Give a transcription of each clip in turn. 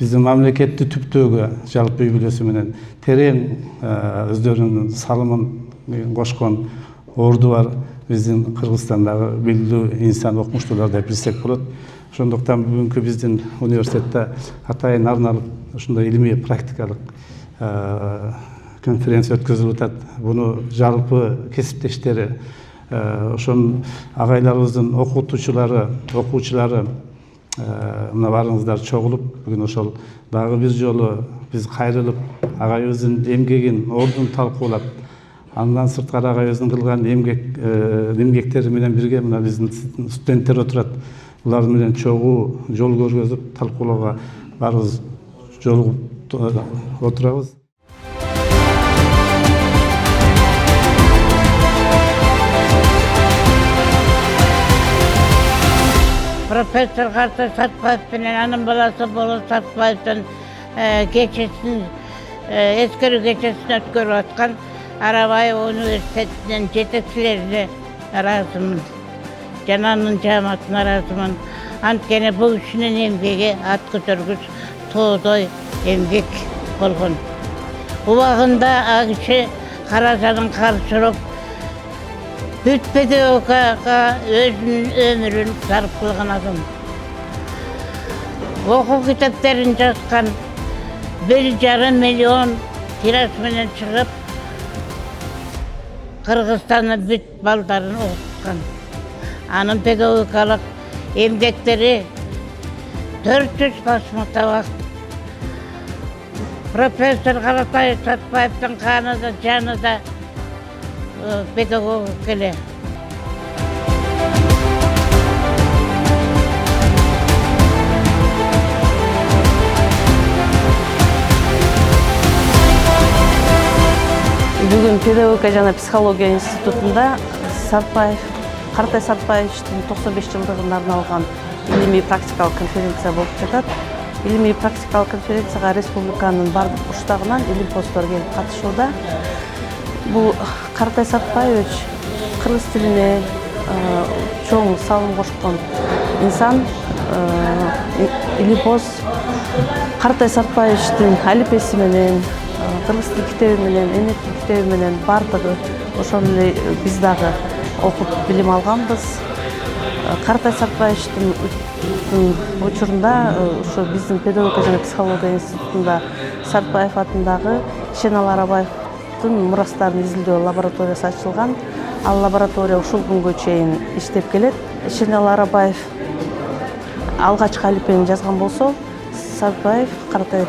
биздин мамлекетти түптөөгө жалпы үй бүлөсү менен терең өздөрүнүн салымын кошкон орду бар биздин Кыргызстандагы билдүү инсан окумуштуулар деп билсек болот. Ошондуктан бүгүнкү биздин университетте атайын арналып ушундай илимий практикалык конференция өткөзүлүп атат. Буну жалпы кесиптештери, ошон агайларыбыздын окуучулары мына барыңыздар чогулуп, бүгүн ошол дагы бир жолу биз кайрылып агайыбыздын эмгегин, ордун талкуулап, андан сырткары агайыбыздын кылган эмгектери менен бирге мына биздин студенттер отурат. Булар менен чогуу жол көргөзүп, талкуулоого барыбыз жолугуп отурабыз. Профессор Картай Сартбаев менен анын баласы Болот Сартбаевдин кечесин, эскерүү кечесин өткөрүп аткан Арабаев университетинин жетекчилерине ыраазымын. Жана анын жааматына ыраазымын. Анткени бул кишинин эмгеги ат көтөргүч, тоодой эмгек болгон. Убагында ал киши каражанын каршырып, бүт педагогикага өзүнүн өмүрүн сарп кылган адам. Окуу китептерин жазган, 1,5 миллион тираж менен чыгып, Кыргызстандын бүт балдарын окуткан. Анын педагогикалык эмгектери 400 басма табак. Профессор Каратай Сартбаевдин каныда, жаныда педагог эле. Бүгүн педагогика жана психология институтунда Каратай Сартбаевичтин 95 жылдыгына арналган илимий практикалык конференция болуп жатат. Илимий практикалык конференцияга республиканын бардык бурчтагынан илим посттор келип катышууда. Бул Каратай Сартбаевич кыргыз тилине чоң салым кошкон инсан. Илим пост Каратай Сартбаевичтин алипеси менен, кыргыз тил китеби менен, эне тил китеби менен бардыгы ошол эле биз дагы окуп билим алганбыз. Каратай Сартбаевичтин учурунда ошо биздин педагогика жана психология институтунда Сартбаев атындагы Шенал Арабаевдин мурастарын изилдөө лабораториясы ачылган. Ал лаборатория ушул күнгө чейин иштеп келет. Шенал Арабаев алгачкы алипени жазган болсо, Каратай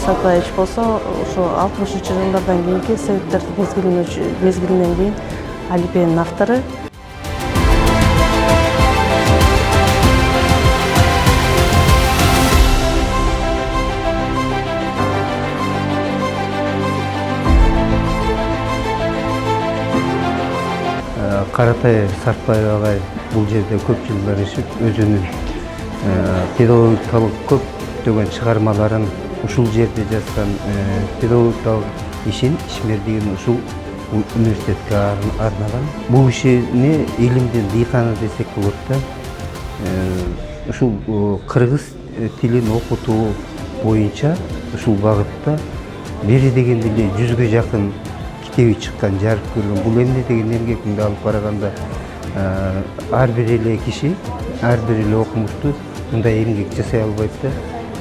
Сартбаевич болсо ошо 60-жылдардан кийинки советтер мезгилинен кийин алипенин автору. Каратай Сартбаев агай бул жерде көп жылдар ишип, өзүнүн педагогикалык көптөгөн чыгармаларын ушул жерде жазган, педагогикалык ишин ишмердигин ушул университетке арнаган. Бул кишини илимдин дыйканы десек болот да. Ушул кыргыз тилин окутуу боюнча ушул багытта бери дегенде эле 100гө жакын китеби чыккан, жарык көргөн. Бул эмне деген эмгекинде алып караганда ар бир эле киши, ар бир эле окумуштуу мындай эмгек жасай албайт да.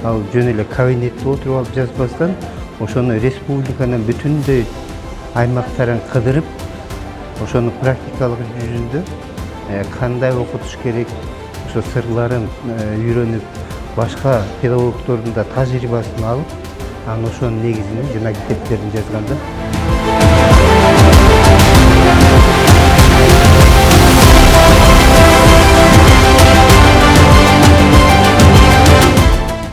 Ал жөн эле кабинетте отуруп алып жазбастан, ошону республиканын бүтүндөй аймактарын кыдырып, ошону практикалык жүзүндө кандай окутуш керек, ошо сырларын үйрөнүп, башка педагогдордун да тажрыйбасын алып, анан ошонун негизинде жана китептерин жазганда.